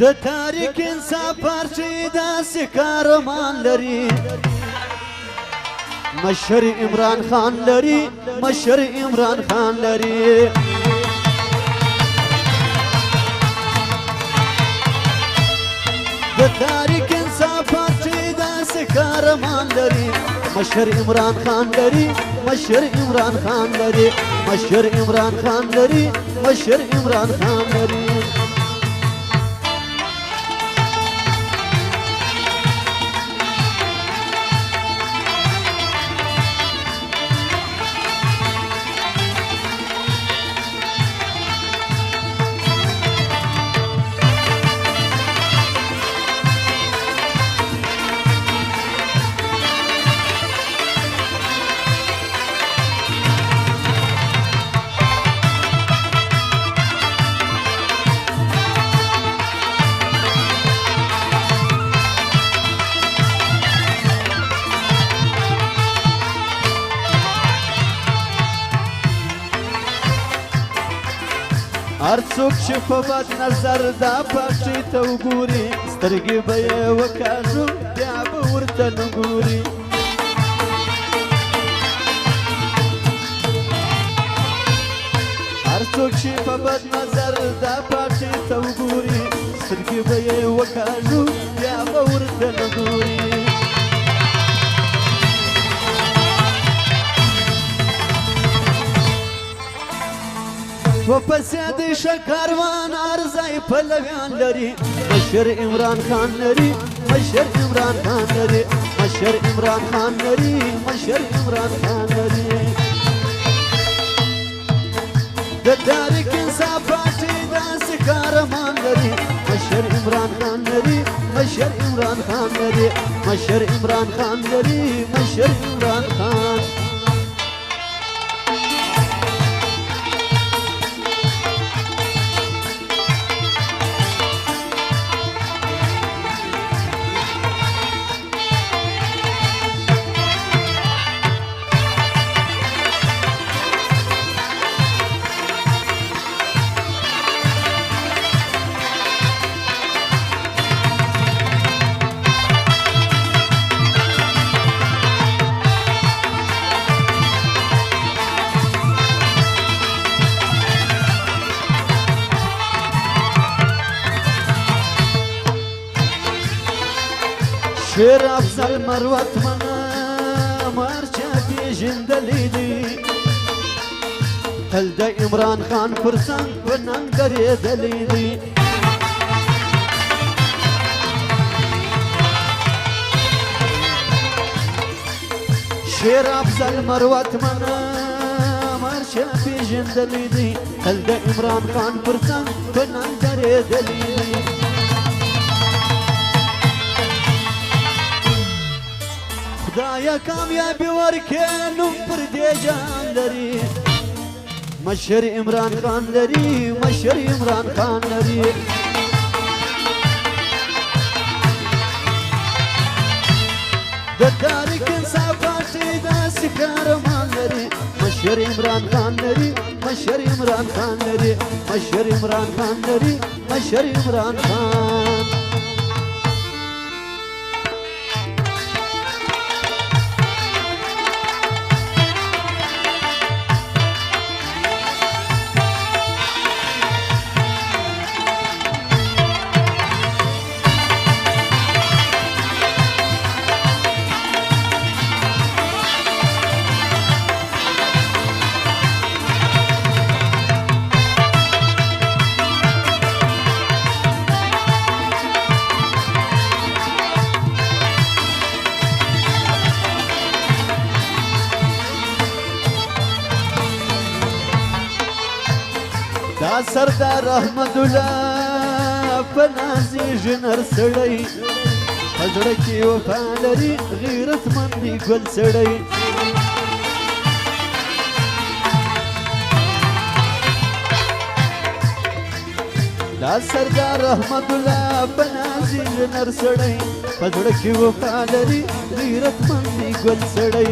د تاریخ انصاف پارچې داسې کارمان لري مشر عمران خان لري مشر عمران خان لري د تاریخ انصاف پارچې داسې کارمان لري مشر عمران خان لري مشر عمران خان لري مشر عمران خان لري مشر عمران خان لري هر څوک چې په بد نظر دا پاکشي ته وګوري سترګې به یې وکاږو بیا به ورته نه ګوري هر څوک چې په بد نظر دا پاکشي ته وګوري سترګې به یې وکاږو بیا به ورته نه ګوري وپسې د شکاروان ارزای پلویان لري مشر عمران خان لري مشر عمران خان لري مشر عمران خان لري مشر عمران خان لري د تاریخ انصاف پارټي داسې کارمان لري مشر عمران خان لري مشر عمران خان لري مشر عمران خان لري مشر عمران خان شیر افضل مروت منا مارچا پیژندلی دی تل د عمران خان پر څنګ په ننګ درېدلی دی شیر افضل مروت منا مارچا پیژندلی دی تل د عمران خان پر څنګ په ننګ درېدلی دی خدایا کامیابی ورکې نوم پر دې جان لري مشر عمران خان لري مشر عمران خان لري د تاریخ انصاف پارټي داسې کارمان لري مشر عمران خان لري مشر عمران خان لري مشر عمران خان لري مشر عمران خان دا سردار احمد الله په نازي ژنر سړی په زړه کې وفا لري غیرتمند دی ګل سړی دا سردار احمد الله په نازي ژنر سړی په زړه کې وفا لري غیرتمند دی ګل سړی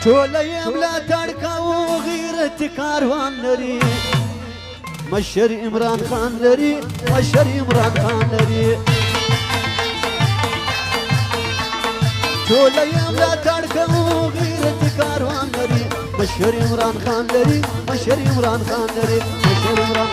توليم لا تركوا غيرة كاروان لري مشر عمران خان لري مشر عمران خان لري توليم لا تركوا غيرة كاروان لري مشر عمران خان لري مشر عمران خان لري مشر عمران